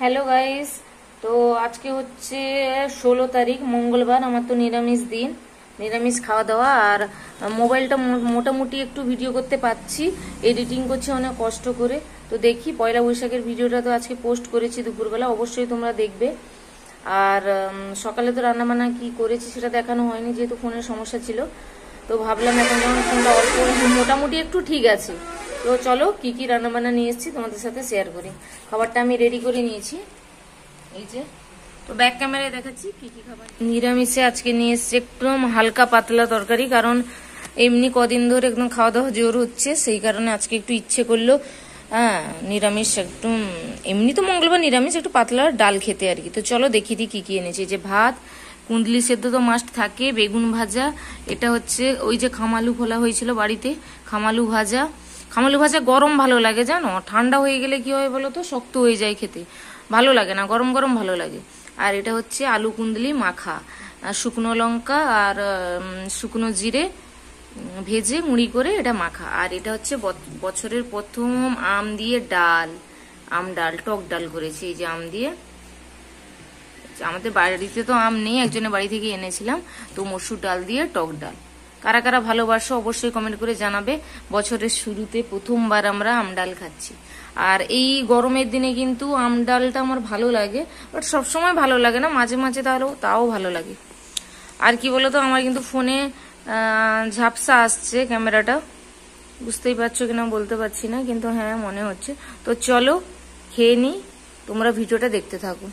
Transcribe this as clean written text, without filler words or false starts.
Hello guys, তো আজকে হচ্ছে 16 তারিখ মঙ্গলবার। আমার তো নিরামিষ দিন, নিরামিষ খাওয়া দাওয়া। আর মোবাইলটা মোটামুটি একটু ভিডিও করতে পারছি, এডিটিং করছি অনেক কষ্ট করে। তো দেখি পয়লা বৈশাখের ভিডিওটা তো আজকে পোস্ট করেছি দুপুরবেলা, অবশ্যই তোমরা দেখবে। আর সকালে তো রান্নাবান্না কি করেছি সেটা দেখানো হয়নি, যেহেতু ফোনের সমস্যা ছিল। তো ভাবলাম এখন যখন ফোনটা অল্প মোটামুটি একটু ঠিক আছে, তো চলো কি কি রান্নাবান্না নিয়ে এসেছি তোমাদের সাথে শেয়ার করি। খাবারটা আমি রেডি করে নিয়েছি, এই যে। তো ব্যাক ক্যামেরায় দেখাচ্ছি কি কি খাবার। নিরামিষে আজকে নিয়ে এসেছি একদম হালকা পাতলা তরকারি, কারণ এমনি কদিন ধরে একদম খাওয়া দাওয়া জোর হচ্ছে, সেই কারণে আজকে একটু ইচ্ছে করলো নিরামিষ একদম, এমনি তো মঙ্গলবার নিরামিষ, একটু পাতলা ডাল খেতে আর কি। তো চলো দেখিয়ে দিই কি কি এনেছি। যে ভাত, কুন্দলি সেদ্ধ তো মাস্ট থাকে, বেগুন ভাজা, এটা হচ্ছে ওই যে খামালু খোলা হয়েছিল বাড়িতে, খামালু ভাজা। খামালু ভাজা গরম ভালো লাগে জানো, ঠান্ডা হয়ে গেলে কি হয় বলো তো, শক্ত হয়ে যায় খেতে, ভালো লাগে না, গরম গরম ভালো লাগে। আর এটা হচ্ছে আলু কুন্দলি মাখা, শুকনো লঙ্কা আর শুকনো জিরে ভেজে মুড়ি করে এটা মাখা। আর এটা হচ্ছে বছরের প্রথম আম দিয়ে ডাল, আম ডাল, টক ডাল করেছি এই যে আম দিয়ে। আমাদের বাড়িতে তো আম নেই, একজনের বাড়ি থেকে এনেছিলাম, তো মসুর ডাল দিয়ে টক ডাল। কারা কারা ভালোবাসো অবশ্যই কমেন্ট করে জানাবে। বছরের শুরুতে প্রথমবার আমরা আম ডাল খাচ্ছি। আর এই গরমের দিনে কিন্তু আম ডালটা আমার ভালো লাগে, বাট সবসময় ভালো লাগে না, মাঝে মাঝে তাও ভালো লাগে। আর কি বলতো, আমার কিন্তু ফোনে ঝাপসা আসছে, ক্যামেরাটা বুঝতেই পারছো কিনা বলতে পারছি না, কিন্তু হ্যাঁ মনে হচ্ছে। তো চলো খেয়ে নি, তোমরা ভিডিওটা দেখতে থাকো।